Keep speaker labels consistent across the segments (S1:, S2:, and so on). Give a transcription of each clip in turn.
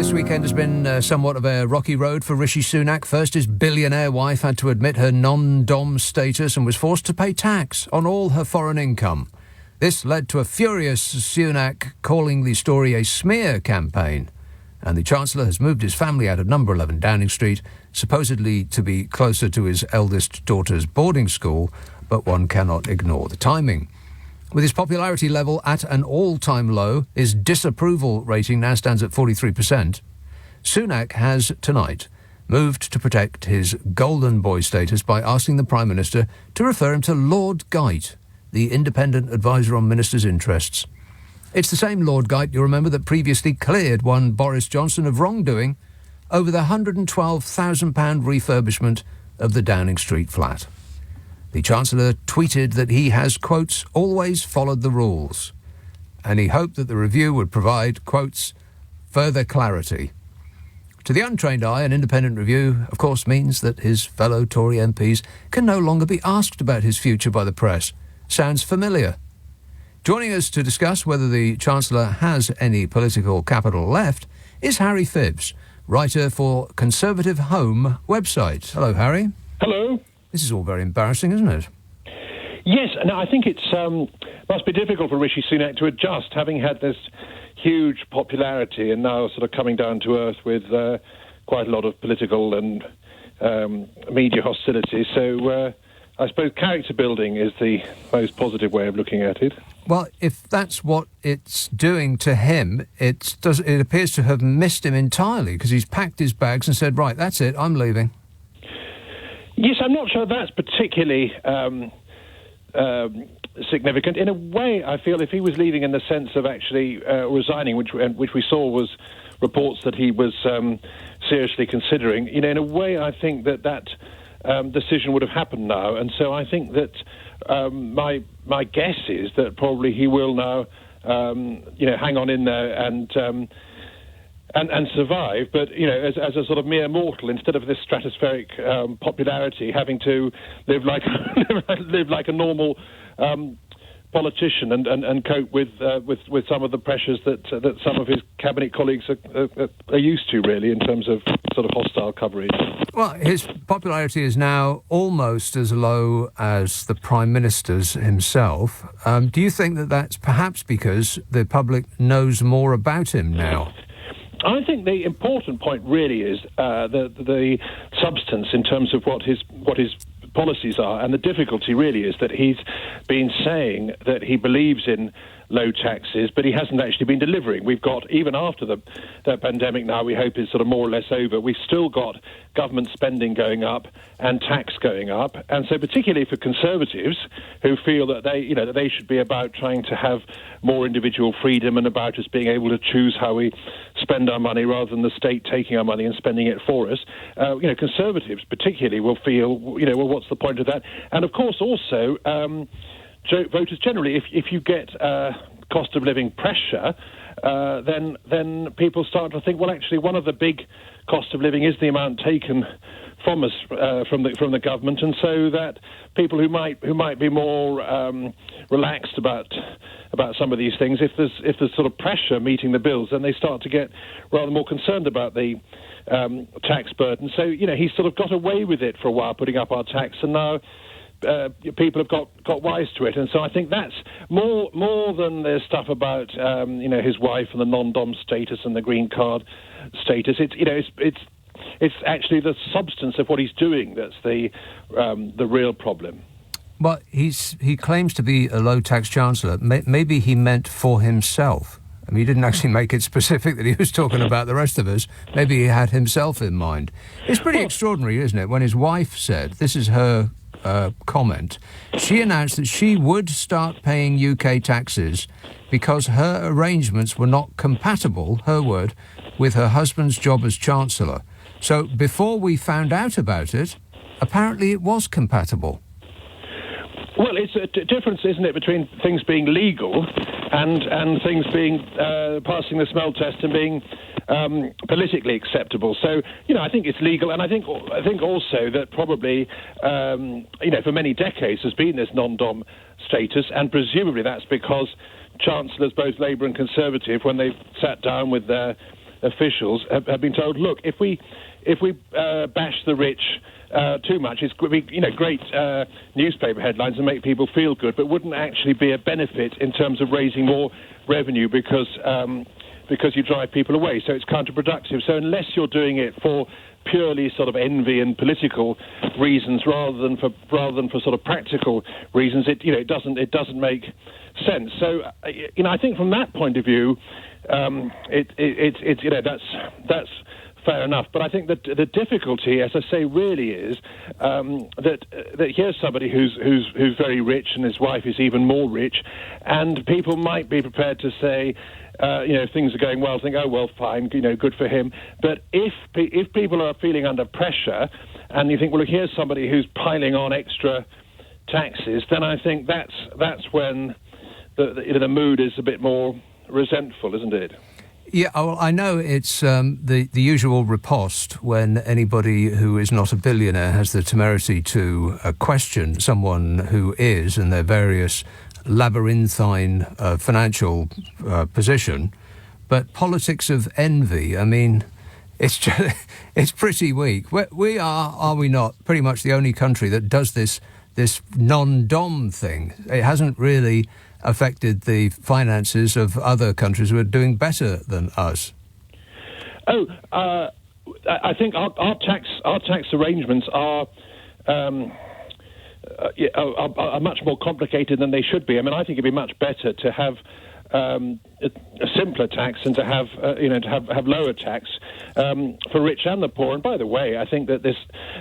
S1: this weekend has been somewhat of a rocky road for Rishi Sunak. First, his billionaire wife had to admit her non-dom status and was forced to pay tax on all her foreign income. This led to a furious Sunak calling the story a smear campaign. And the Chancellor has moved his family out of number 11 Downing Street, supposedly to be closer to his eldest daughter's boarding school, but one cannot ignore the timing. With his popularity level at an all-time low, his disapproval rating now stands at 43%. Sunak has, tonight, moved to protect his golden boy status by asking the Prime Minister to refer him to Lord Geit, the independent advisor on ministers' interests. It's the same Lord Geit, you'll remember, that previously cleared one Boris Johnson of wrongdoing over the £112,000 refurbishment of the Downing Street flat. The Chancellor tweeted that he has, quotes, always followed the rules, and he hoped that the review would provide, quotes, further clarity. To the untrained eye, an independent review, of course, means that his fellow Tory MPs can no longer be asked about his future by the press. Sounds familiar. Joining us to discuss whether the Chancellor has any political capital left is Harry Phibbs, writer for Conservative Home website. Hello, Harry.
S2: Hello.
S1: This is all very embarrassing, isn't it?
S2: Yes, and I think it must be difficult for Rishi Sunak to adjust, having had this huge popularity and now sort of coming down to earth with quite a lot of political and media hostility. So I suppose character building is the most positive way of looking at it.
S1: Well, if that's what it's doing to him, it appears to have missed him entirely, because he's packed his bags and said, right, that's it, I'm leaving.
S2: Yes, I'm not sure that's particularly significant. In a way, I feel if he was leaving in the sense of actually resigning, which we saw was reports that he was seriously considering, in a way I think that decision would have happened now. And so I think that my guess is that probably he will now, hang on in there and survive, but as a sort of mere mortal, instead of this stratospheric popularity, having to live like a normal politician and cope with some of the pressures that some of his cabinet colleagues are used to, really, in terms of sort of hostile coverage.
S1: Well, his popularity is now almost as low as the Prime Minister's himself. Do you think that that's perhaps because the public knows more about him now?
S2: I think the important point really is the substance in terms of what his policies are, and the difficulty really is that he's been saying that he believes in low taxes, but he hasn't actually been delivering. We've got, even after the pandemic now, we hope is sort of more or less over, we've still got government spending going up and tax going up. And so particularly for Conservatives who feel that they should be about trying to have more individual freedom and about us being able to choose how we spend our money rather than the state taking our money and spending it for us, Conservatives particularly will feel, well, what's the point of that? And of course also voters generally, if you get cost of living pressure, then people start to think, well, actually, one of the big cost of living is the amount taken from us from the government, and so that people who might be more relaxed about some of these things, if there's sort of pressure meeting the bills, then they start to get rather more concerned about the tax burden. So he's sort of got away with it for a while, putting up our tax, and now people have got wise to it, and so I think that's more than the stuff about his wife and the non-dom status and the green card status. It's actually the substance of what he's doing that's the real problem.
S1: Well, he claims to be a low-tax chancellor. Maybe he meant for himself. I mean, he didn't actually make it specific that he was talking about the rest of us. Maybe he had himself in mind. It's pretty extraordinary, isn't it, when his wife said, this is her comment, she announced that she would start paying UK taxes because her arrangements were not compatible, her word, with her husband's job as Chancellor. So before we found out about it, apparently it was compatible.
S2: Well, it's a difference, isn't it, between things being legal and things being passing the smell test and being politically acceptable. So, I think it's legal, and I think also that probably, for many decades has been this non-dom status, and presumably that's because chancellors, both Labour and Conservative, when they sat down with their officials have been told, look, if we bash the rich too much, it's great newspaper headlines and make people feel good, but wouldn't actually be a benefit in terms of raising more revenue because you drive people away. So it's counterproductive. So unless you're doing it for purely sort of envy and political reasons rather than for sort of practical reasons, it doesn't make sense. So I think from that point of view, that's fair enough. But I think that the difficulty, as I say, really is that here's somebody who's very rich and his wife is even more rich, and people might be prepared to say, if things are going well, think, oh well, fine, good for him. But if people are feeling under pressure, and you think, well, here's somebody who's piling on extra taxes, then I think that's when the mood is a bit more resentful, isn't it?
S1: Yeah, well, I know it's the usual riposte when anybody who is not a billionaire has the temerity to question someone who is and their various labyrinthine financial position. But politics of envy, I mean, it's pretty weak. We are we not, pretty much the only country that does this non-dom thing. It hasn't really affected the finances of other countries who are doing better than us.
S2: Oh, I think our tax arrangements are much more complicated than they should be. I mean, I think it'd be much better to have a simpler tax and to have have lower tax for rich and the poor. And by the way, I think that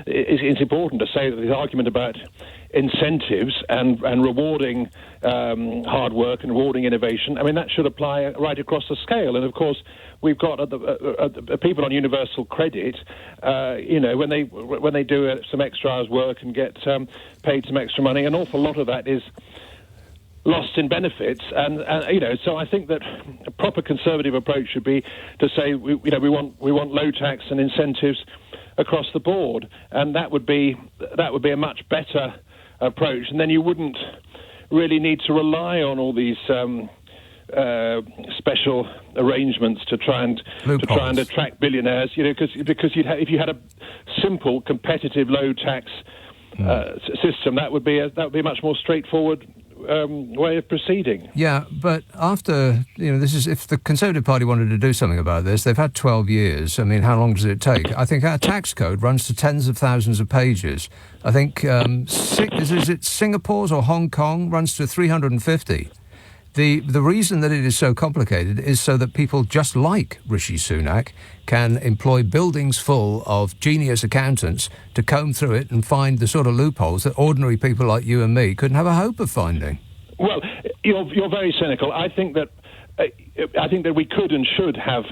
S2: it's important to say that this argument about incentives and rewarding hard work and rewarding innovation, I mean, that should apply right across the scale. And of course, we've got people on universal credit, when they do some extra hours work and get paid some extra money, an awful lot of that is lost in benefits, and so I think that a proper conservative approach should be to say we want low tax and incentives across the board, and that would be a much better approach, and then you wouldn't really need to rely on all these special arrangements to try and attract billionaires, because if you had a simple, competitive, low tax system, that would be a much more straightforward way of proceeding.
S1: Yeah, but after, if the Conservative Party wanted to do something about this, they've had 12 years. I mean, how long does it take? I think our tax code runs to tens of thousands of pages. I think, is it Singapore's or Hong Kong runs to 350. The reason that it is so complicated is so that people just like Rishi Sunak can employ buildings full of genius accountants to comb through it and find the sort of loopholes that ordinary people like you and me couldn't have a hope of finding.
S2: Well, you're very cynical. I think that we could and should have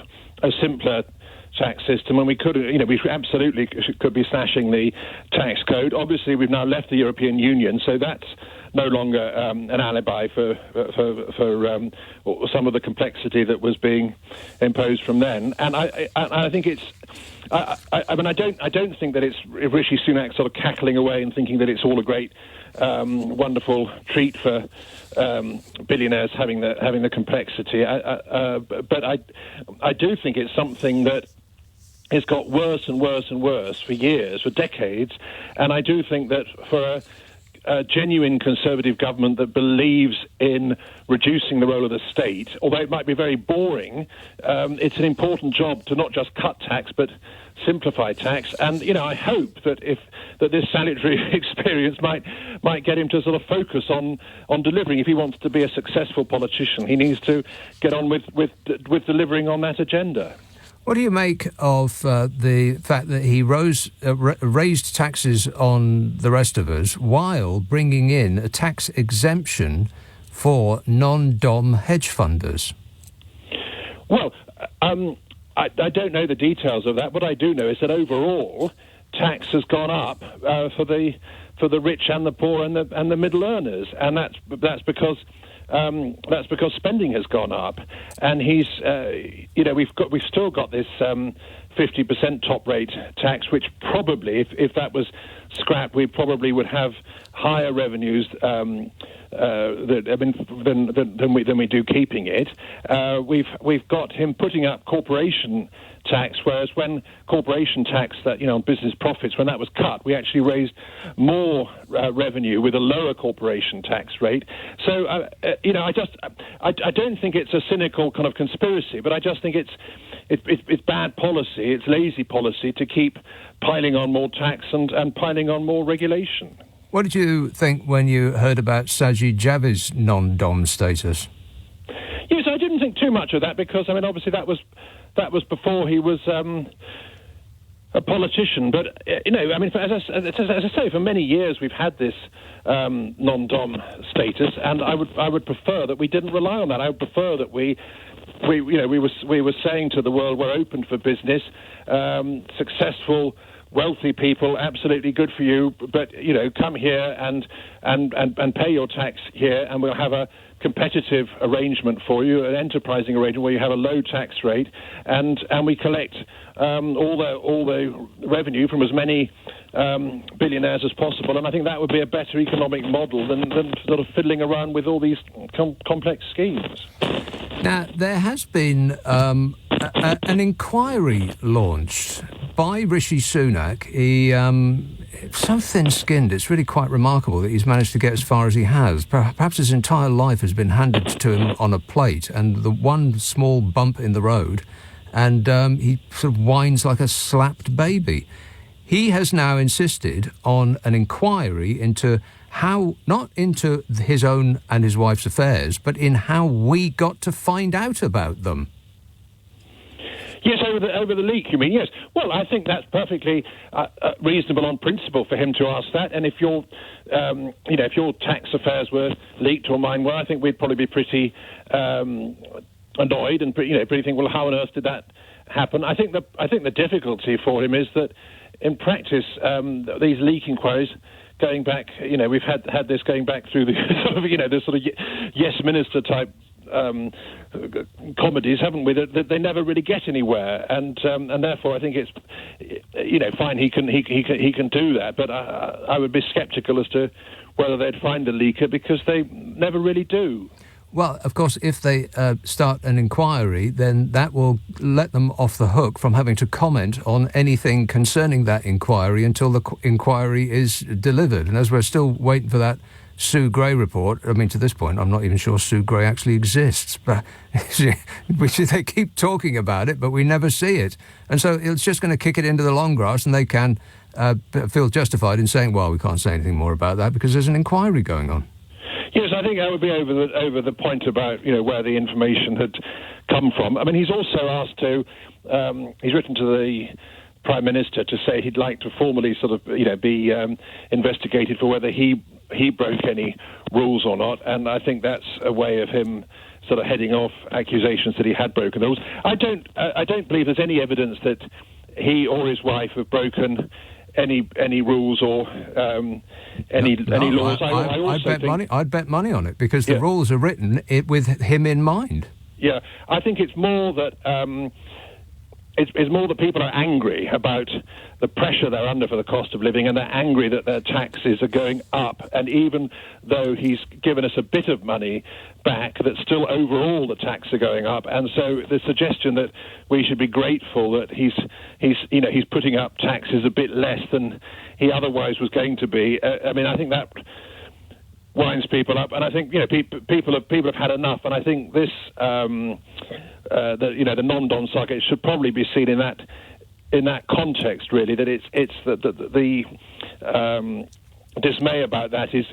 S2: a simpler tax system, and we absolutely could be slashing the tax code. Obviously, we've now left the European Union, so that's no longer an alibi for some of the complexity that was being imposed from then. And I think it's. I don't think that it's Rishi Sunak sort of cackling away and thinking that it's all a great, wonderful treat for billionaires having the complexity. But I do think it's something that has got worse and worse and worse for years, for decades. And I do think that for a genuine Conservative government that believes in reducing the role of the state, although it might be very boring, it's an important job to not just cut tax but simplify tax. And I hope that this salutary experience might get him to sort of focus on delivering. If he wants to be a successful politician, he needs to get on with delivering on that agenda.
S1: What do you make of the fact that he raised taxes on the rest of us while bringing in a tax exemption for non-dom hedge funders? Well,
S2: I don't know the details of that. What I do know is that overall tax has gone up for the rich and the poor and the middle earners, and that's because spending has gone up, and we've still got this 50% top rate tax, which probably, if that was scrapped, we probably would have higher revenues than we do keeping it. We've got him putting up corporation tax, whereas when corporation tax, that on business profits, when that was cut, we actually raised more revenue with a lower corporation tax rate. So I don't think it's a cynical kind of conspiracy, but I just think it's bad policy, it's lazy policy to keep piling on more tax and piling on more regulation.
S1: What did you think when you heard about Sajid Javid's non-dom status?
S2: Yes, I didn't think too much of that because, obviously that was before he was a politician. But, as I say, for many years we've had this non-dom status, and I would prefer that we didn't rely on that. I would prefer that we were saying to the world, we're open for business, successful, wealthy people, absolutely good for you, but come here and pay your tax here, and we'll have a competitive arrangement for you, an enterprising arrangement where you have a low tax rate, and we collect all the revenue from as many billionaires as possible. And I think that would be a better economic model than sort of fiddling around with all these complex schemes.
S1: Now, there has been an inquiry launched by Rishi Sunak. He so thin-skinned, it's really quite remarkable that he's managed to get as far as he has. Perhaps his entire life has been handed to him on a plate, and the one small bump in the road, and he sort of whines like a slapped baby. He has now insisted on an inquiry into how, not into his own and his wife's affairs, but in how we got to find out about them.
S2: Yes, over the leak, you mean? Yes. Well, I think that's perfectly reasonable on principle for him to ask that. And if your tax affairs were leaked or mine were, I think we'd probably be pretty annoyed and pretty think, well, how on earth did that happen? I think the difficulty for him is that in practice, these leak inquiries, going back, we've had this going back through the sort of yes minister type comedies, haven't we? That they never really get anywhere, and therefore I think it's fine. He can do that, but I would be sceptical as to whether they'd find a leaker because they never really do.
S1: Well, of course, if they start an inquiry, then that will let them off the hook from having to comment on anything concerning that inquiry until the inquiry is delivered. And as we're still waiting for that Sue Gray report, to this point, I'm not even sure Sue Gray actually exists. But they keep talking about it, but we never see it. And so it's just going to kick it into the long grass, and they can feel justified in saying, well, we can't say anything more about that because there's an inquiry going on.
S2: Yes, I think that would be over the point about where the information had come from. He's also asked to. He's written to the Prime Minister to say he'd like to formally sort of be investigated for whether he broke any rules or not, and I think that's a way of him sort of heading off accusations that he had broken the rules. I don't believe there's any evidence that he or his wife have broken any rules or any laws.
S1: I'd bet money on it because the rules are written with him in mind.
S2: Yeah, I think it's more that it's more that people are angry about the pressure they're under for the cost of living, and they're angry that their taxes are going up. And even though he's given us a bit of money back, that still overall the taxes are going up. And so the suggestion that we should be grateful that he's putting up taxes a bit less than he otherwise was going to be. I think that winds people up, and I think people have had enough. And I think this the non-dom saga should probably be seen in that context, really. That it's the dismay about that is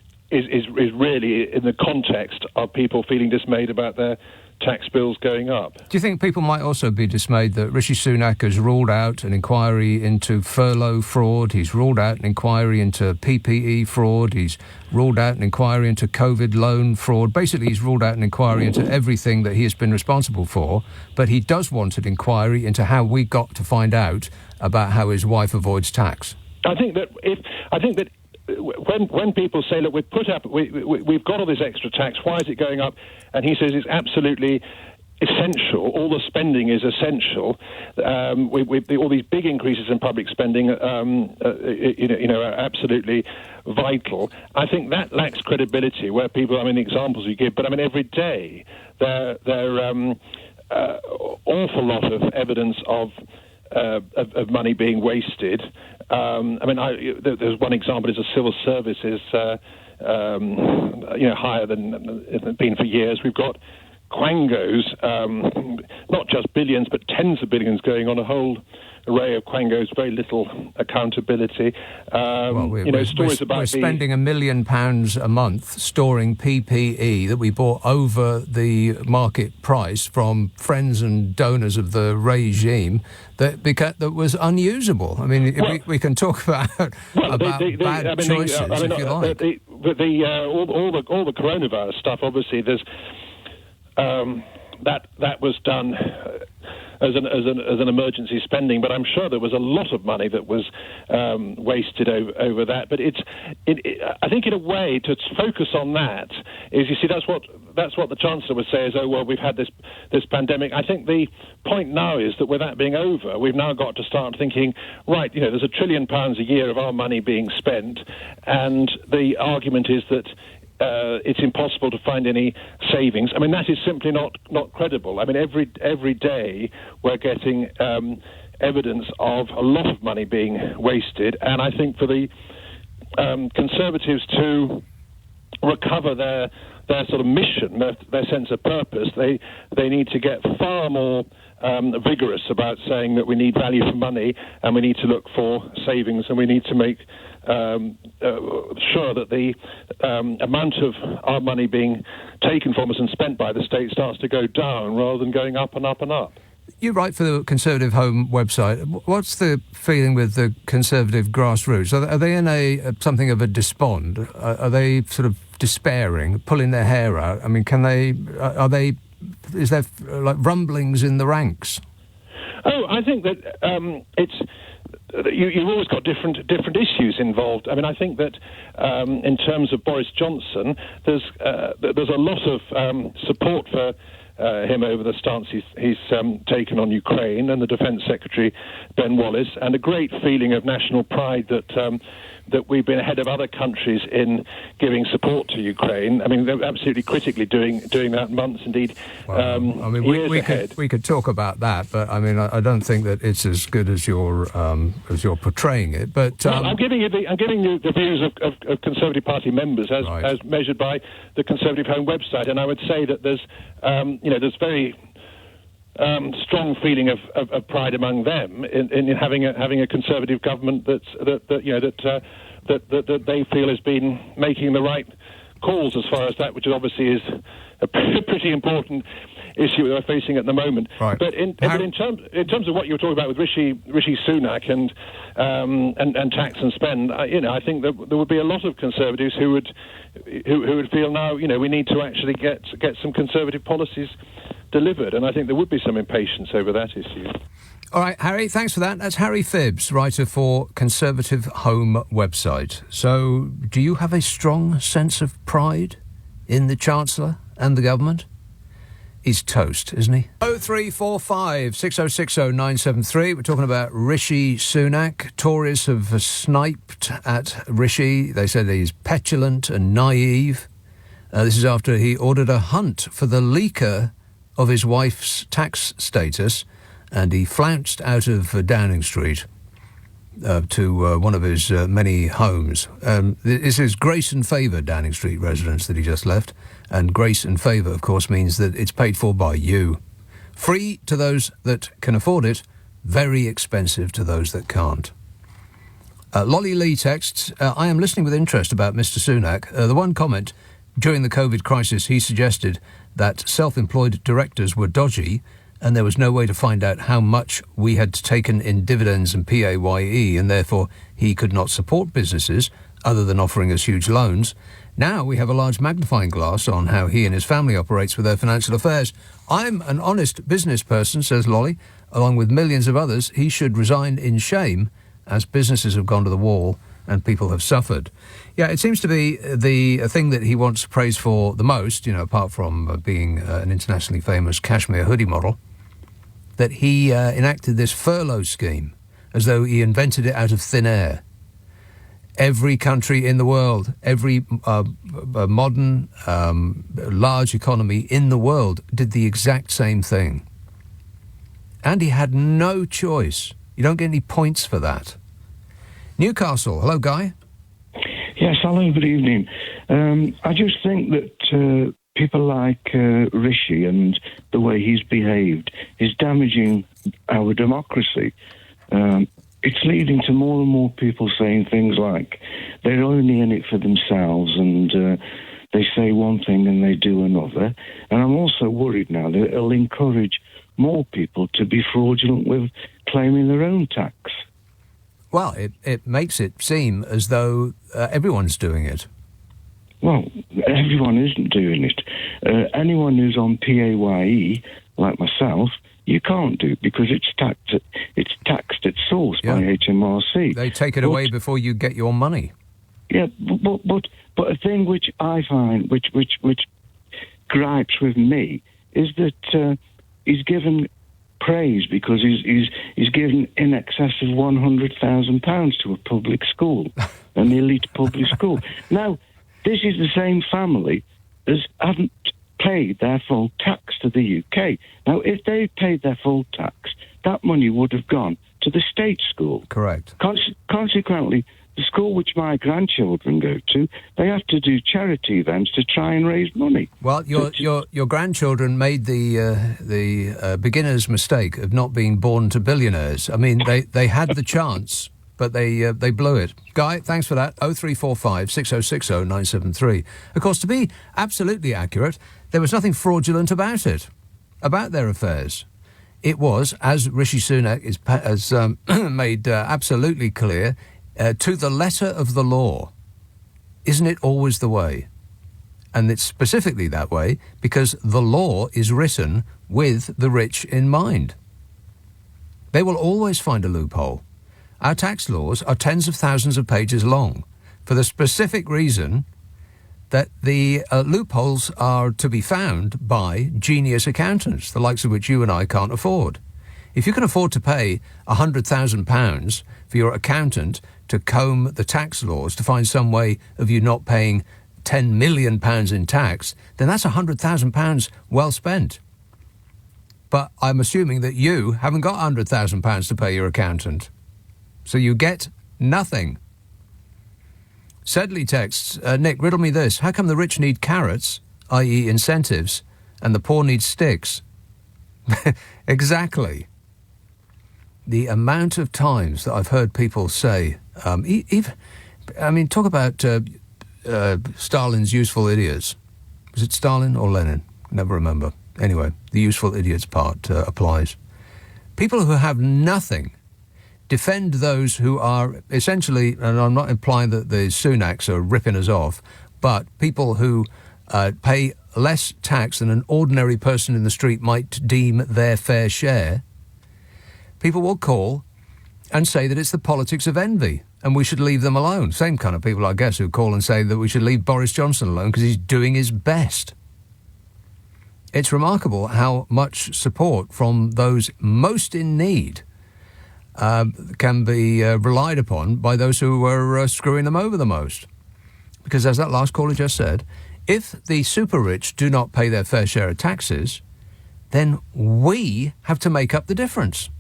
S2: really in the context of people feeling dismayed about their tax bills going up.
S1: Do you think people might also be dismayed that Rishi Sunak has ruled out an inquiry into furlough fraud, he's ruled out an inquiry into PPE fraud, he's ruled out an inquiry into COVID loan fraud. Basically, he's ruled out an inquiry into everything that he has been responsible for, but he does want an inquiry into how we got to find out about how his wife avoids tax.
S2: I think that when people say, look, we've got all this extra tax, why is it going up? And he says it's absolutely essential. All the spending is essential. With all these big increases in public spending, are absolutely vital. I think that lacks credibility. Where people, the examples you give, but every day there awful lot of evidence of money being wasted. There's one example is a civil service is higher than it's been for years. We've got quangos, not just billions, but tens of billions going on a whole array of quangos, very little accountability. Stories about
S1: we're spending £1 million a month storing PPE that we bought over the market price from friends and donors of the regime that was unusable. We can talk about bad choices if you like.
S2: All the coronavirus stuff, obviously, there's that was done as an emergency spending, but I'm sure there was a lot of money that was wasted over that. But I think in a way to focus on that is, you see, that's what the Chancellor would say is, oh well, we've had this pandemic. I think the point now is that with that being over, we've now got to start thinking, right, there's £1 trillion a year of our money being spent, and the argument is that it's impossible to find any savings. That is simply not credible. Every day we're getting evidence of a lot of money being wasted, and I think for the Conservatives to recover their sort of mission, their sense of purpose, they need to get far more vigorous about saying that we need value for money and we need to look for savings and we need to make sure that the amount of our money being taken from us and spent by the state starts to go down rather than going up and up and up.
S1: You write for the Conservative Home website. What's the feeling with the Conservative grassroots? Are they in something of a despond? Are they sort of despairing, pulling their hair out? Is there like rumblings in the ranks?
S2: Oh, I think that you've always got different issues involved. I think that in terms of Boris Johnson, there's a lot of support for him over the stance he's taken on Ukraine, and the Defence Secretary Ben Wallace, and a great feeling of national pride that we've been ahead of other countries in giving support to Ukraine. They're absolutely critically doing that months, indeed.
S1: We could talk about that, but I don't think that it's as good as you're portraying it. But
S2: I'm giving you the views of Conservative Party members as measured by the Conservative Home website, and I would say that there's very strong feeling of pride among them in having a Conservative government that they feel has been making the right calls as far as that, which obviously is a pretty important issue we're facing at the moment.
S1: Right.
S2: But in terms of what you were talking about with Rishi Sunak and tax and spend, I think that there would be a lot of Conservatives who would feel now, we need to actually get some Conservative policies delivered, and I think there would be some impatience over that issue.
S1: All right, Harry, thanks for that. That's Harry Phibbs, writer for Conservative Home website. So, do you have a strong sense of pride in the Chancellor and the government? He's toast, isn't he? 0345 6060 973. We're talking about Rishi Sunak. Tories have sniped at Rishi. They said he's petulant and naive. This is after he ordered a hunt for the leaker of his wife's tax status, and he flounced out of Downing Street to one of his many homes. This is grace and favour Downing Street residence that he just left, and grace and favour, of course, means that it's paid for by you. Free to those that can afford it, very expensive to those that can't. Lolly Lee texts, I am listening with interest about Mr Sunak. The one comment, during the COVID crisis, he suggested that self-employed directors were dodgy and there was no way to find out how much we had taken in dividends and PAYE, and therefore he could not support businesses other than offering us huge loans. Now we have a large magnifying glass on how he and his family operates with their financial affairs. I'm an honest business person, says Lolly. Along with millions of others, he should resign in shame, as businesses have gone to the wall and people have suffered. Yeah, it seems to be the thing that he wants praise for the most, apart from being an internationally famous cashmere hoodie model, that he enacted this furlough scheme as though he invented it out of thin air. Every country in the world, every modern, large economy in the world did the exact same thing. And he had no choice. You don't get any points for that. Newcastle. Hello, Guy.
S3: Yes, hello, good evening. I just think that people like Rishi and the way he's behaved is damaging our democracy. It's leading to more and more people saying things like they're only in it for themselves and they say one thing and they do another. And I'm also worried now that it'll encourage more people to be fraudulent with claiming their own tax.
S1: Well, it makes it seem as though everyone's doing it.
S3: Well, everyone isn't doing it. Anyone who's on PAYE, like myself, you can't do it because it's taxed at source by HMRC.
S1: They take it away before you get your money.
S3: Yeah, but a thing which I find which gripes with me is that he's given praise because he's given in excess of £100,000 to a public school, an elite public school. Now, this is the same family as haven't paid their full tax to the UK. Now, if they paid their full tax, that money would have gone to the state school.
S1: Correct.
S3: Consequently, the school which my grandchildren go to, they have to do charity events to try and raise money.
S1: Well, your grandchildren made the beginner's mistake of not being born to billionaires. I mean, they had the chance, but they blew it. Guy, thanks for that. 0345 6060 973. Of course, to be absolutely accurate, there was nothing fraudulent about it, about their affairs. It was, as Rishi Sunak has made absolutely clear, to the letter of the law. Isn't it always the way? And it's specifically that way because the law is written with the rich in mind. They will always find a loophole. Our tax laws are tens of thousands of pages long for the specific reason that the loopholes are to be found by genius accountants, the likes of which you and I can't afford. If you can afford to pay £100,000 for your accountant to comb the tax laws to find some way of you not paying £10 million in tax, then that's £100,000 well spent. But I'm assuming that you haven't got £100,000 to pay your accountant. So you get nothing. Sedley texts, Nick, riddle me this. How come the rich need carrots, i.e. incentives, and the poor need sticks? Exactly. The amount of times that I've heard people say, talk about Stalin's useful idiots. Was it Stalin or Lenin? Never remember. Anyway, the useful idiots part applies. People who have nothing defend those who are essentially, and I'm not implying that the Sunaks are ripping us off, but people who pay less tax than an ordinary person in the street might deem their fair share, people will call and say that it's the politics of envy and we should leave them alone. Same kind of people, I guess, who call and say that we should leave Boris Johnson alone because he's doing his best. It's remarkable how much support from those most in need can be relied upon by those who are screwing them over the most. Because as that last caller just said, if the super rich do not pay their fair share of taxes, then we have to make up the difference.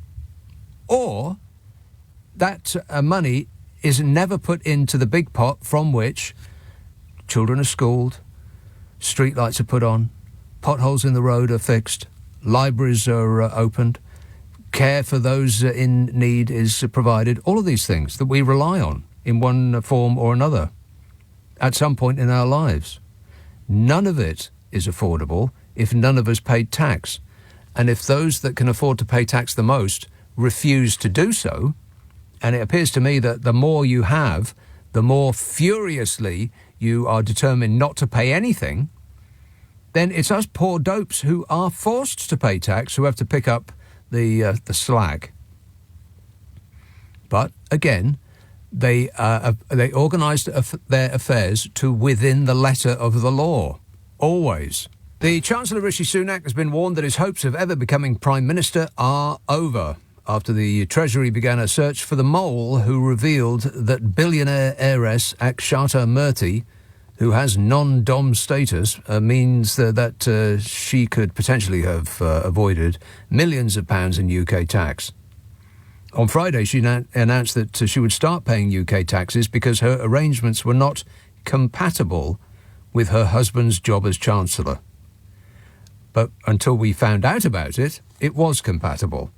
S1: Or that money is never put into the big pot from which children are schooled, streetlights are put on, potholes in the road are fixed, libraries are opened, care for those in need is provided, all of these things that we rely on in one form or another at some point in our lives. None of it is affordable if none of us paid tax. And if those that can afford to pay tax the most refuse to do so, and it appears to me that the more you have, the more furiously you are determined not to pay anything, then it's us poor dopes who are forced to pay tax who have to pick up the slack. But again, They organised their affairs to within the letter of the law. Always. The Chancellor Rishi Sunak has been warned that his hopes of ever becoming Prime Minister are over after the Treasury began a search for the mole who revealed that billionaire heiress Akshata Murthy, who has non-dom status, means that she could potentially have avoided millions of pounds in UK tax. On Friday, she announced that she would start paying UK taxes because her arrangements were not compatible with her husband's job as Chancellor. But until we found out about it, it was compatible.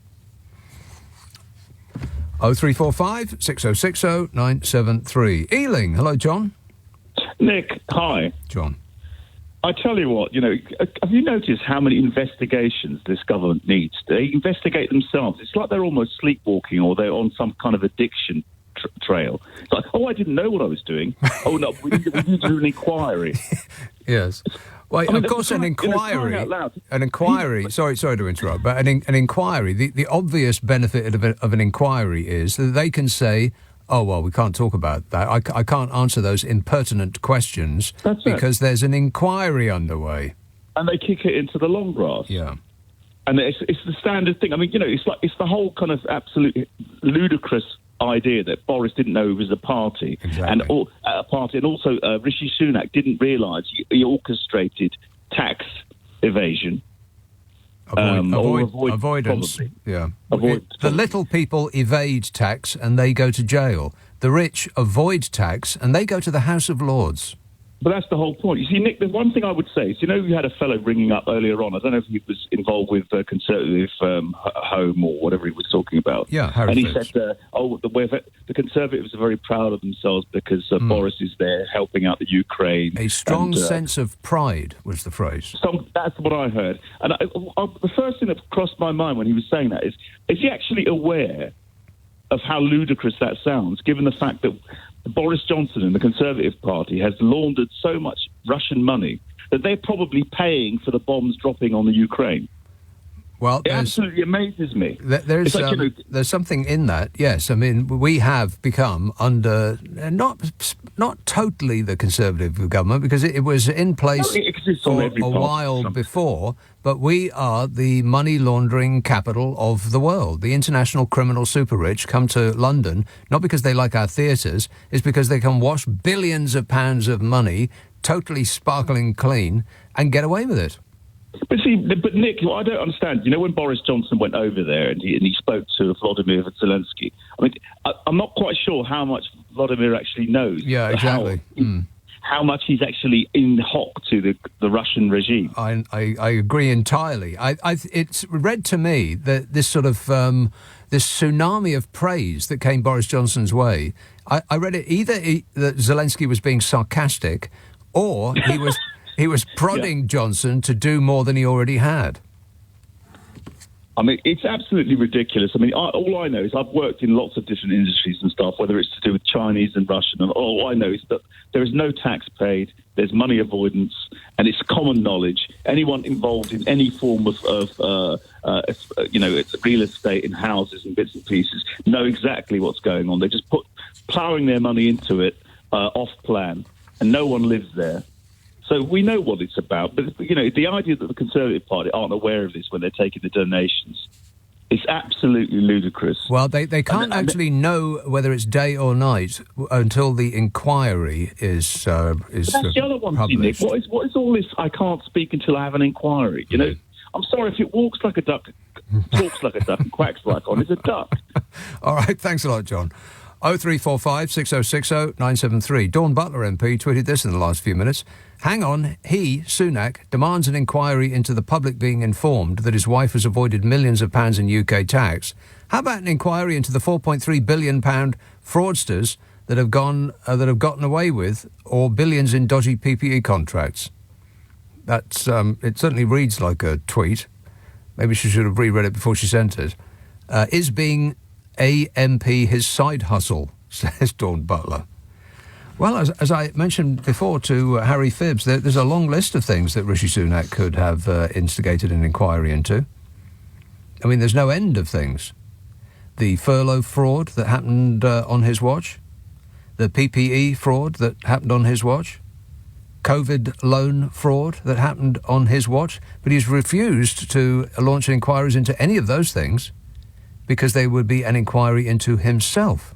S1: 0345 6060 973. Ealing. Hello, John.
S4: Nick, hi.
S1: John.
S4: I tell you what, have you noticed how many investigations this government needs? They investigate themselves. It's like they're almost sleepwalking or they're on some kind of addiction trail. It's like, I didn't know what I was doing. Oh, no, we need to do an inquiry.
S1: Yes. Well, of course, an inquiry, sorry to interrupt, but an inquiry, the obvious benefit of an inquiry is that they can say, oh, well, we can't talk about that. I can't answer those impertinent questions because there's an inquiry underway.
S4: And they kick it into the long grass.
S1: Yeah.
S4: And it's the standard thing. I mean, it's the whole kind of absolute ludicrous idea that Boris didn't know he was a party, and also Rishi Sunak didn't realise he orchestrated tax evasion.
S1: Avoidance.
S4: Probably.
S1: Yeah. The little people evade tax and they go to jail. The rich avoid tax and they go to the House of Lords.
S4: But that's the whole point. You see, Nick, the one thing I would say is, you had a fellow ringing up earlier on. I don't know if he was involved with Conservative Home or whatever he was talking about.
S1: Yeah, Harry
S4: And he
S1: Phipps.
S4: said, the Conservatives are very proud of themselves because Boris is there helping out the Ukraine.
S1: A strong sense of pride was the phrase.
S4: That's what I heard. And the first thing that crossed my mind when he was saying that is he actually aware of how ludicrous that sounds, given the fact that Boris Johnson and the Conservative Party has laundered so much Russian money that they're probably paying for the bombs dropping on the Ukraine.
S1: Well,
S4: it absolutely amazes me.
S1: There's something in that, yes. I mean, we have become under not totally the Conservative government because it was in place for a while before, but we are the money laundering capital of the world. The international criminal super rich come to London not because they like our theatres, it's because they can wash billions of pounds of money totally sparkling clean and get away with it.
S4: But Nick, what I don't understand, when Boris Johnson went over there and he spoke to Vladimir Zelensky, I mean, I'm not quite sure how much Vladimir actually knows.
S1: Yeah, exactly.
S4: How much he's actually in hock to the Russian regime.
S1: I agree entirely. It's read to me that this sort of this tsunami of praise that came Boris Johnson's way, I read it either that Zelensky was being sarcastic or he was prodding Johnson to do more than he already had.
S4: I mean, it's absolutely ridiculous. I mean, all I know is I've worked in lots of different industries and stuff, whether it's to do with Chinese and Russian, and all I know is that there is no tax paid, there's money avoidance, and it's common knowledge. Anyone involved in any form of real estate and houses and bits and pieces know exactly what's going on. They're just ploughing their money into it off plan, and no one lives there. So we know what it's about. But, the idea that the Conservative Party aren't aware of this when they're taking the donations is absolutely ludicrous.
S1: Well, they can't actually know whether it's day or night until the inquiry is
S4: that's the other one,
S1: published.
S4: Nick. What is all this, I can't speak until I have an inquiry? I'm sorry, if it walks like a duck, talks like a duck and quacks like one, it's a duck.
S1: All right, thanks a lot, John. 0345 6060 973. Dawn Butler MP tweeted this in the last few minutes. Hang on, Sunak, demands an inquiry into the public being informed that his wife has avoided millions of pounds in UK tax. How about an inquiry into the £4.3 billion fraudsters that have gotten away with, or billions in dodgy PPE contracts? That's it certainly reads like a tweet. Maybe she should have reread it before she sent it. Is being AMP his side hustle, says Dawn Butler. Well, as I mentioned before to Harry Phipps, there's a long list of things that Rishi Sunak could have instigated an inquiry into. I mean, there's no end of things. The furlough fraud that happened on his watch, the PPE fraud that happened on his watch, COVID loan fraud that happened on his watch, but he's refused to launch inquiries into any of those things because they would be an inquiry into himself.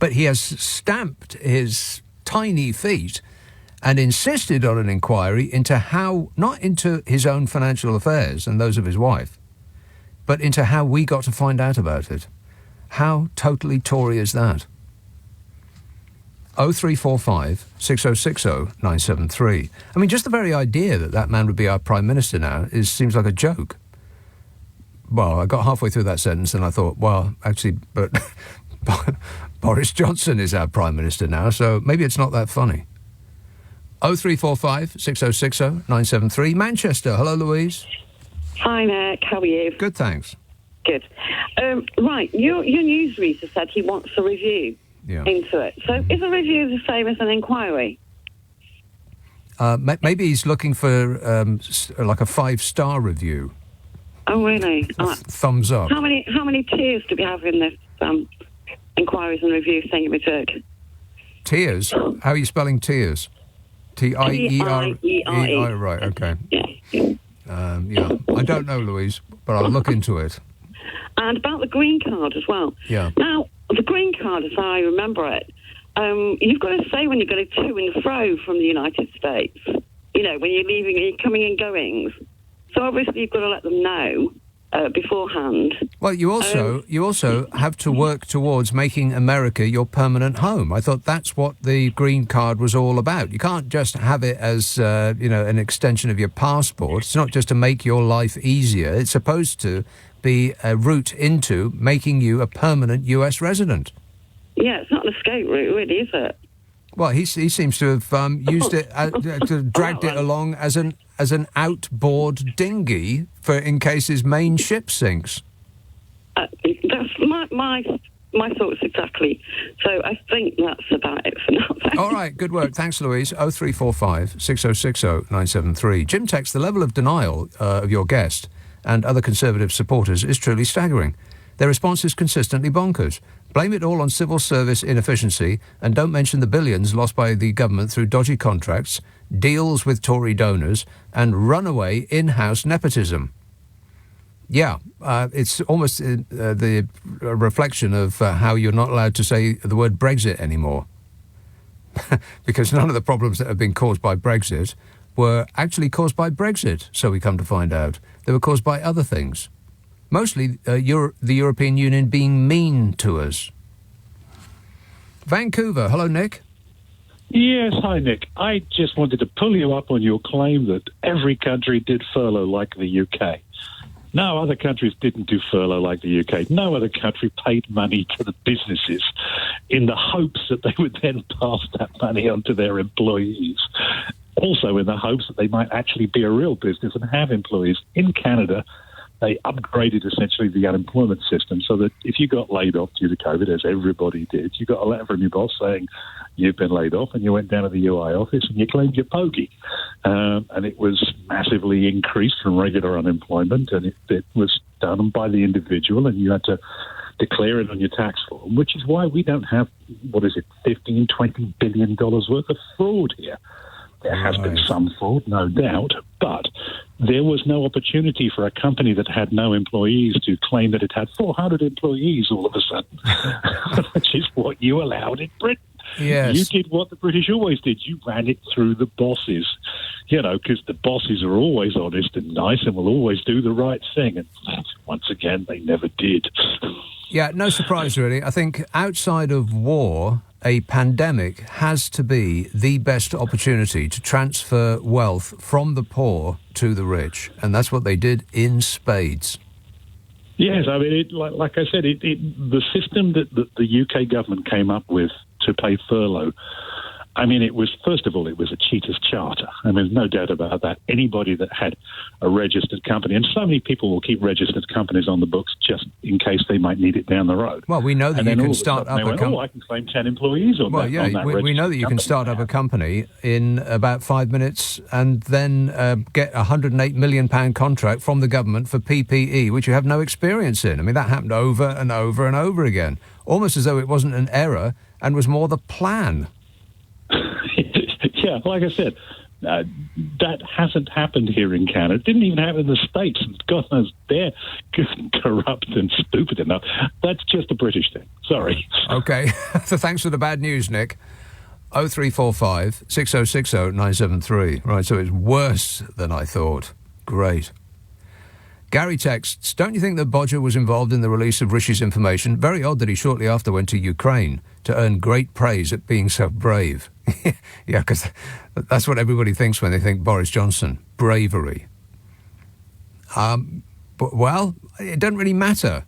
S1: But he has stamped his tiny feet and insisted on an inquiry into how, not into his own financial affairs and those of his wife, but into how we got to find out about it. How totally Tory is that? 0345 6060 973. I mean, just the very idea that that man would be our Prime Minister now seems like a joke. Well, I got halfway through that sentence and I thought, well, actually, but Boris Johnson is our Prime Minister now, so maybe it's not that funny. 0345 6060 973. Manchester. Hello, Louise.
S5: Hi, Nick. How are you?
S1: Good, thanks.
S5: Good. Right, your news reader said he wants a review into it. So is a review the same as an inquiry?
S1: Maybe he's looking for like a 5-star review.
S5: Oh, really?
S1: Thumbs up.
S5: How many tiers do we have in this inquiries and review thingamajig?
S1: Tiers? How are you spelling tiers? T-I-E-R-E-I. Right, okay.
S5: Yeah.
S1: I don't know, Louise, but I'll look into it.
S5: And about the green card as well.
S1: Yeah.
S5: Now, the green card, as I remember it, you've got to say when you're going to and fro from the United States. You know, when you're leaving, you're coming and goings. So obviously you've got to let them know beforehand.
S1: Well, you also have to work towards making America your permanent home. I thought that's what the green card was all about. You can't just have it as an extension of your passport. It's not just to make your life easier. It's supposed to be a route into making you a permanent US resident.
S5: Yeah, it's not an escape route, really, is it?
S1: Well, he seems to have used it, dragged it along as an outboard dinghy for in case his main ship sinks.
S5: That's my thoughts exactly. So I think that's about it for now.
S1: All right, good work. Thanks, Louise. 0345 6060 973. Jim texts, the level of denial of your guest and other Conservative supporters is truly staggering. Their response is consistently bonkers. Blame it all on civil service inefficiency and don't mention the billions lost by the government through dodgy contracts, deals with Tory donors and runaway in-house nepotism. Yeah, it's almost the reflection of how you're not allowed to say the word Brexit anymore. Because none of the problems that have been caused by Brexit were actually caused by Brexit, so we come to find out. They were caused by other things. Mostly the European Union being mean to us. Vancouver. Hello, Nick.
S6: Yes, hi, Nick. I just wanted to pull you up on your claim that every country did furlough like the UK. No, other countries didn't do furlough like the UK. No other country paid money to the businesses in the hopes that they would then pass that money on to their employees. Also in the hopes that they might actually be a real business and have employees. In Canada, they upgraded essentially the unemployment system so that if you got laid off due to COVID, as everybody did, you got a letter from your boss saying you've been laid off and you went down to the UI office and you claimed your pokey. And it was massively increased from regular unemployment and it was done by the individual and you had to declare it on your tax form, which is why we don't have, $15, $20 billion worth of fraud here. There has been some fraud, no doubt, but there was no opportunity for a company that had no employees to claim that it had 400 employees all of a sudden, which is what you allowed in Britain.
S1: Yes.
S6: You did what the British always did. You ran it through the bosses, because the bosses are always honest and nice and will always do the right thing. And once again, they never did.
S1: Yeah, no surprise, really. I think outside of war, a pandemic has to be the best opportunity to transfer wealth from the poor to the rich. And that's what they did in spades.
S6: Yes, I mean, like I said, the system that the UK government came up with to pay furlough, I mean, first of all, it was a cheater's charter. I mean, there's no doubt about that. Anybody that had a registered company, and so many people will keep registered companies on the books just in case they might need it down the road.
S1: Well, we know that you can start up a company.
S6: I can claim 10 employees on that.
S1: Well, yeah, we know that you can start up a company in about 5 minutes and then get a £108 million contract from the government for PPE, which you have no experience in. I mean, that happened over and over and over again, almost as though it wasn't an error and was more the plan.
S6: Yeah, like I said, that hasn't happened here in Canada. It didn't even happen in the States. God knows they're corrupt and stupid enough. That's just a British thing. Sorry.
S1: Okay. So thanks for the bad news, Nick. 0345 6060 973. Right, so it's worse than I thought. Great. Gary texts, don't you think that Bodger was involved in the release of Rishi's information? Very odd that he shortly after went to Ukraine to earn great praise at being so brave. Yeah, because that's what everybody thinks when they think Boris Johnson. Bravery. But, well, it doesn't really matter.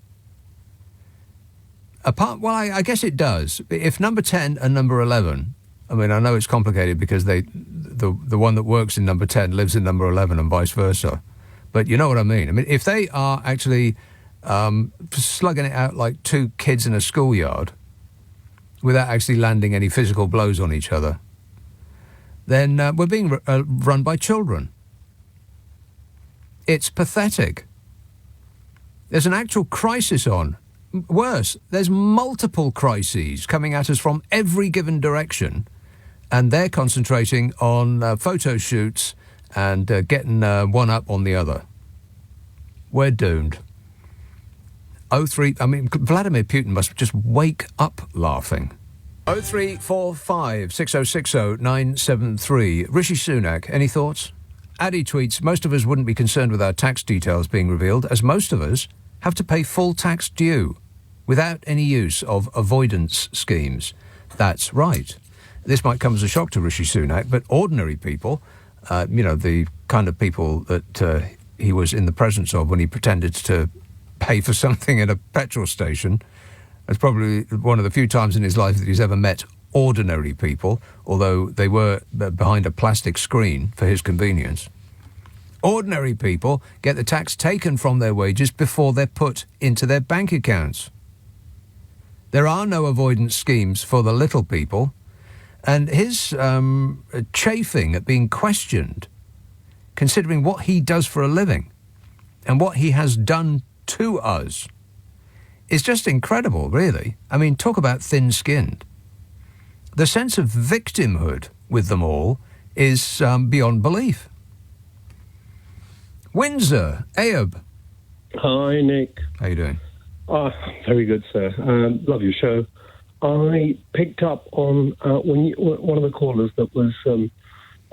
S1: I guess it does. If number 10 and number 11, I mean, I know it's complicated because the one that works in number 10 lives in number 11 and vice versa. But you know what I mean. I mean, if they are actually slugging it out like two kids in a schoolyard without actually landing any physical blows on each other, then we're being run by children. It's pathetic. There's an actual crisis on. Worse, there's multiple crises coming at us from every given direction, and they're concentrating on photo shoots and getting one up on the other. We're doomed. Vladimir Putin must just wake up laughing. 0345 6060 973. Rishi Sunak, any thoughts? Addy tweets, most of us wouldn't be concerned with our tax details being revealed, as most of us have to pay full tax due without any use of avoidance schemes. That's right. This might come as a shock to Rishi Sunak, but ordinary people, the kind of people that he was in the presence of when he pretended to pay for something at a petrol station. It's probably one of the few times in his life that he's ever met ordinary people, although they were behind a plastic screen for his convenience. Ordinary people get the tax taken from their wages before they're put into their bank accounts. There are no avoidance schemes for the little people, and his chafing at being questioned, considering what he does for a living and what he has done to us, is just incredible, really. I mean, talk about thin-skinned. The sense of victimhood with them all is beyond belief. Windsor, Ayob.
S7: Hi, Nick.
S1: How you doing?
S7: Very good, sir. Love your show. I picked up on one of the callers that was,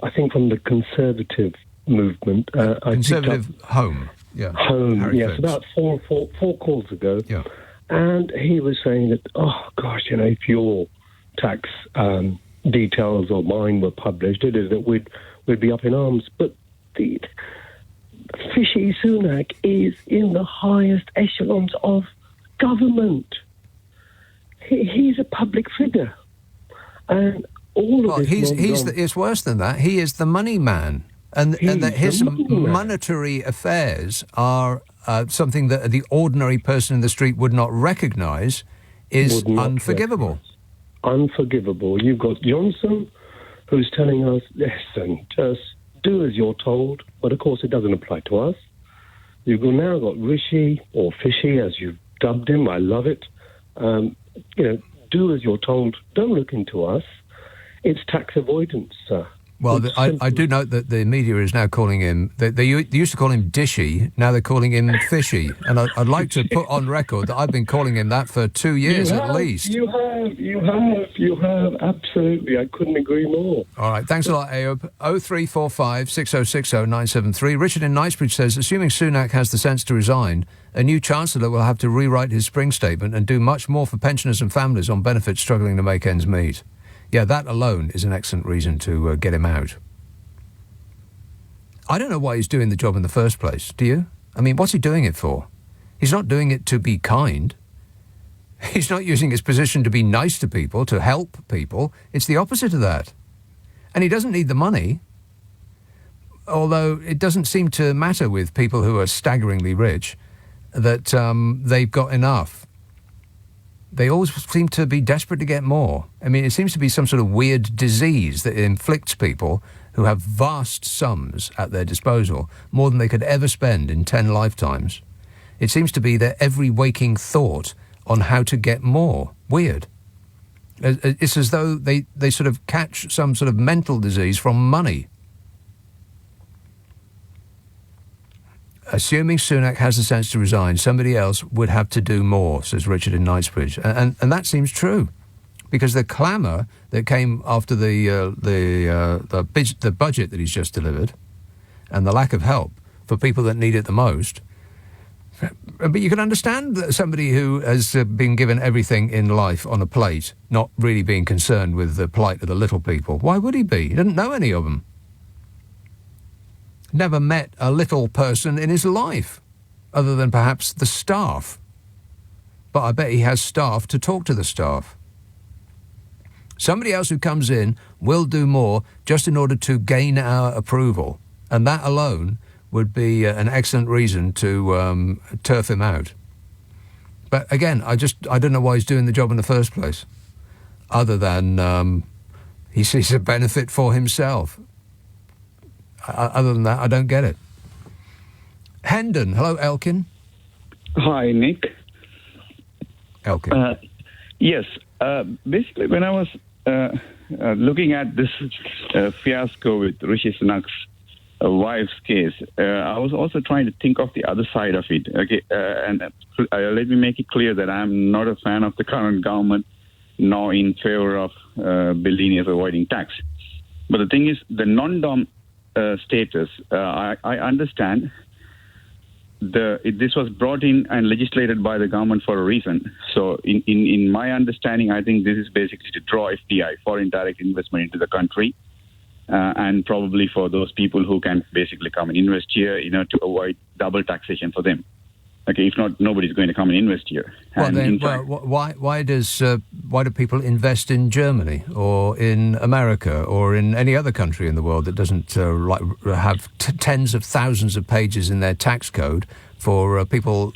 S7: I think, from the Conservative movement.
S1: Conservative Home. Yeah.
S7: Home,
S1: Harry
S7: yes,
S1: Phipps.
S7: about four calls ago.
S1: Yeah.
S7: And he was saying that, if your tax details or mine were published, that we'd be up in arms. But the Rishi Sunak is in the highest echelons of government. He's a public figure, and all of this.
S1: It's worse than that. He is the money man, and that his monetary affairs are something that the ordinary person in the street would not recognise is unforgivable.
S7: Unforgivable. You've got Johnson, who's telling us, listen, just do as you're told, but of course it doesn't apply to us. You've now got Rishi, or Fishy, as you've dubbed him. I love it. Do as you're told. Don't look into us. It's tax avoidance, sir.
S1: Well, I do note that the media is now calling him, they used to call him Dishy, now they're calling him Fishy. And I'd like to put on record that I've been calling him that for 2 years at least.
S7: You have, absolutely. I couldn't agree more.
S1: All right, thanks a lot, Ayob. 0345 6060 973. Richard in Knightsbridge says, assuming Sunak has the sense to resign, a new Chancellor will have to rewrite his spring statement and do much more for pensioners and families on benefits struggling to make ends meet. Yeah, that alone is an excellent reason to get him out. I don't know why he's doing the job in the first place, do you? I mean, what's he doing it for? He's not doing it to be kind. He's not using his position to be nice to people, to help people. It's the opposite of that. And he doesn't need the money, although it doesn't seem to matter with people who are staggeringly rich that they've got enough. They always seem to be desperate to get more. I mean, it seems to be some sort of weird disease that inflicts people who have vast sums at their disposal, more than they could ever spend in 10 lifetimes. It seems to be their every waking thought on how to get more. Weird. It's as though they sort of catch some sort of mental disease from money. Assuming Sunak has the sense to resign, somebody else would have to do more, says Richard in Knightsbridge. And that seems true. Because the clamour that came after the budget that he's just delivered and the lack of help for people that need it the most. But you can understand that somebody who has been given everything in life on a plate, not really being concerned with the plight of the little people. Why would he be? He didn't know any of them. Never met a little person in his life, other than perhaps the staff. But I bet he has staff to talk to the staff. Somebody else who comes in will do more just in order to gain our approval. And that alone would be an excellent reason to turf him out. But again, I don't know why he's doing the job in the first place, other than he sees a benefit for himself. Other than that, I don't get it. Hendon. Hello, Elkin.
S8: Hi, Nick.
S1: Elkin.
S8: Yes. Basically, when I was looking at this fiasco with Rishi Sunak's wife's case, I was also trying to think of the other side of it. Okay, and let me make it clear that I'm not a fan of the current government, nor in favor of billionaires avoiding tax. But the thing is, the non-dom status, I understand this was brought in and legislated by the government for a reason. So in my understanding, I think this is basically to draw FDI, foreign direct investment, into the country, and probably for those people who can basically come and invest here, to avoid double taxation for them. Okay, if not, nobody's going to come and invest here.
S1: Well, then, why do people invest in Germany or in America or in any other country in the world that doesn't have tens of thousands of pages in their tax code for people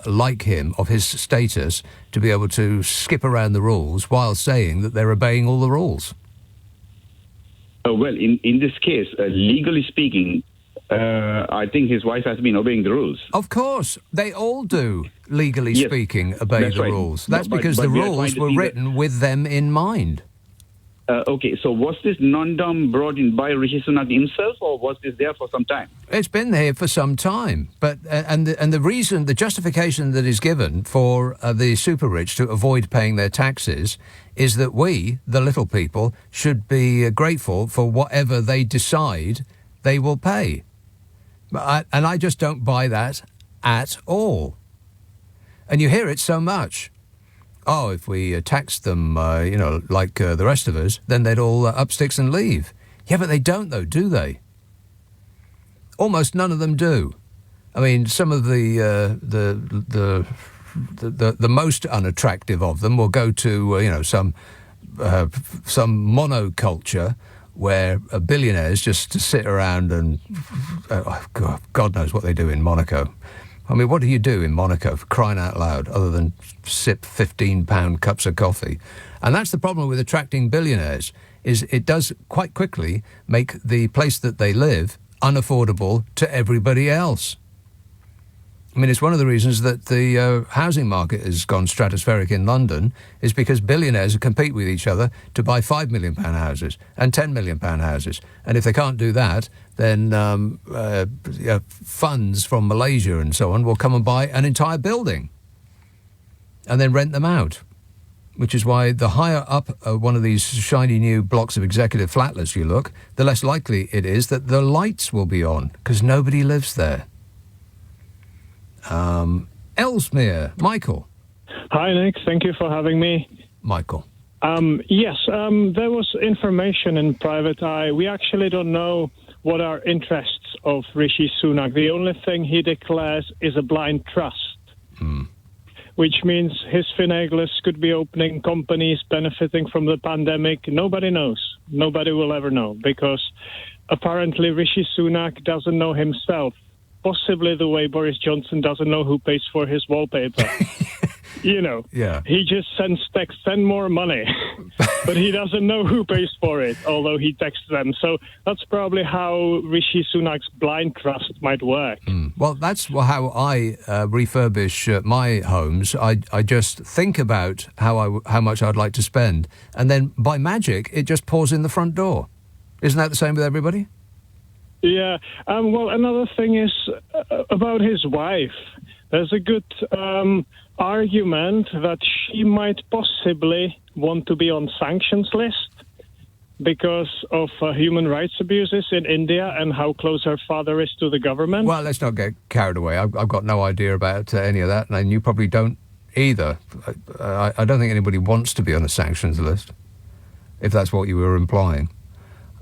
S1: like him, of his status, to be able to skip around the rules while saying that they're obeying all the rules?
S8: Well, in this case, legally speaking, I think his wife has been obeying the rules.
S1: Of course. They all do, legally speaking, obey the rules. That's because the rules were written with them in mind.
S8: Okay, so was this non-dom brought in by Rishi Sunak himself, or was this there for some time?
S1: It's been there for some time. But and the reason, the justification that is given for the super-rich to avoid paying their taxes is that we, the little people, should be grateful for whatever they decide they will pay. And I just don't buy that at all. And you hear it so much. Oh, if we taxed them, like the rest of us, then they'd all up sticks and leave. Yeah, but they don't, though, do they? Almost none of them do. I mean, some of the most unattractive of them will go to some monoculture where billionaires just sit around and God knows what they do in Monaco. I mean, what do you do in Monaco, for crying out loud, other than sip 15-pound cups of coffee? And that's the problem with attracting billionaires, is it does quite quickly make the place that they live unaffordable to everybody else. I mean, it's one of the reasons that the housing market has gone stratospheric in London, is because billionaires compete with each other to buy £5 million houses and £10 million houses. And if they can't do that, then funds from Malaysia and so on will come and buy an entire building and then rent them out, which is why the higher up one of these shiny new blocks of executive flatlets you look, the less likely it is that the lights will be on, because nobody lives there. Ellesmere, Michael.
S9: Hi, Nick. Thank you for having me.
S1: Michael.
S9: Yes, there was information in private eye. We actually don't know what are interests of Rishi Sunak. The only thing he declares is a blind trust, which means his finaglers could be opening companies benefiting from the pandemic. Nobody knows. Nobody will ever know, because apparently Rishi Sunak doesn't know himself. Possibly the way Boris Johnson doesn't know who pays for his wallpaper.
S1: Yeah.
S9: He just sends texts, send more money. But he doesn't know who pays for it, although he texts them. So that's probably how Rishi Sunak's blind trust might work.
S1: Well, that's how I refurbish my homes. I just think about how much I'd like to spend, and then by magic, it just pours in the front door. Isn't that the same with everybody?
S9: Yeah. Well, another thing is about his wife. There's a good argument that she might possibly want to be on sanctions list because of human rights abuses in India and how close her father is to the government.
S1: Well, let's not get carried away. I've got no idea about any of that, and you probably don't either. I don't think anybody wants to be on a sanctions list, if that's what you were implying.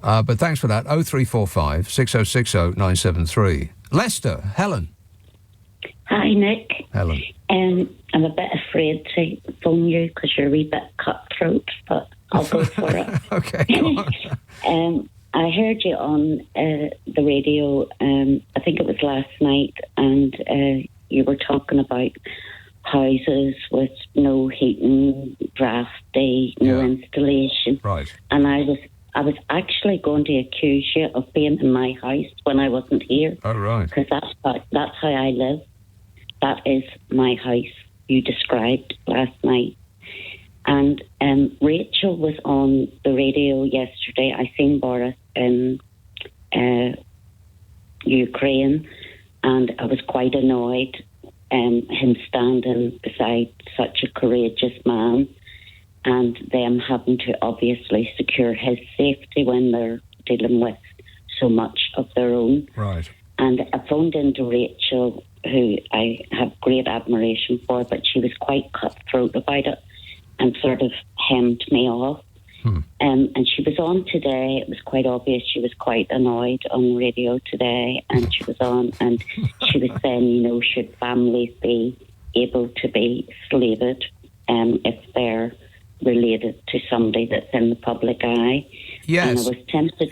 S1: But thanks for that. 0345 6060 973. Leicester, Helen.
S10: Hi, Nick.
S1: Helen.
S10: I'm a bit afraid to phone you because you're a wee bit cutthroat, but I'll go for it.
S1: Okay, go on.
S10: I heard you on the radio, I think it was last night, and you were talking about houses with no heating, drafty, no installation.
S1: Right.
S10: And I was actually going to accuse you of being in my house when I wasn't here.
S1: Oh, right.
S10: Because that's how I live. That is my house you described last night. And Rachel was on the radio yesterday. I seen Boris in Ukraine, and I was quite annoyed him standing beside such a courageous man and them having to obviously secure his safety when they're dealing with so much of their own.
S1: Right.
S10: And I phoned into Rachel, who I have great admiration for, but she was quite cutthroat about it and sort of hemmed me off. And she was on today. It was quite obvious she was quite annoyed on radio today, and she was on and she was saying, should families be able to be slated if they're related to somebody that's in the public eye?
S1: Yes.
S10: And I was tempted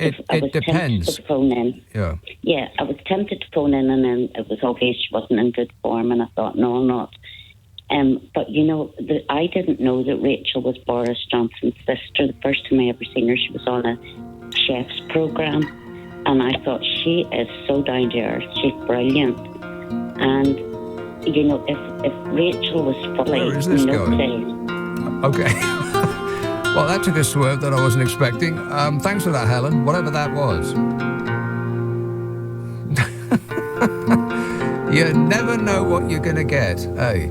S10: to phone in.
S1: Yeah.
S10: Yeah, I was tempted to phone in, and then it was obvious she wasn't in good form, and I thought, no, I'm not. But, I didn't know that Rachel was Boris Johnson's sister. The first time I ever seen her, she was on a chef's programme, and I thought, she is so down to earth. She's brilliant. And, if Rachel was fully...
S1: Where is this going? Okay. Well, that took a swerve that I wasn't expecting. Thanks for that, Helen, whatever that was. You never know what you're going to get, eh?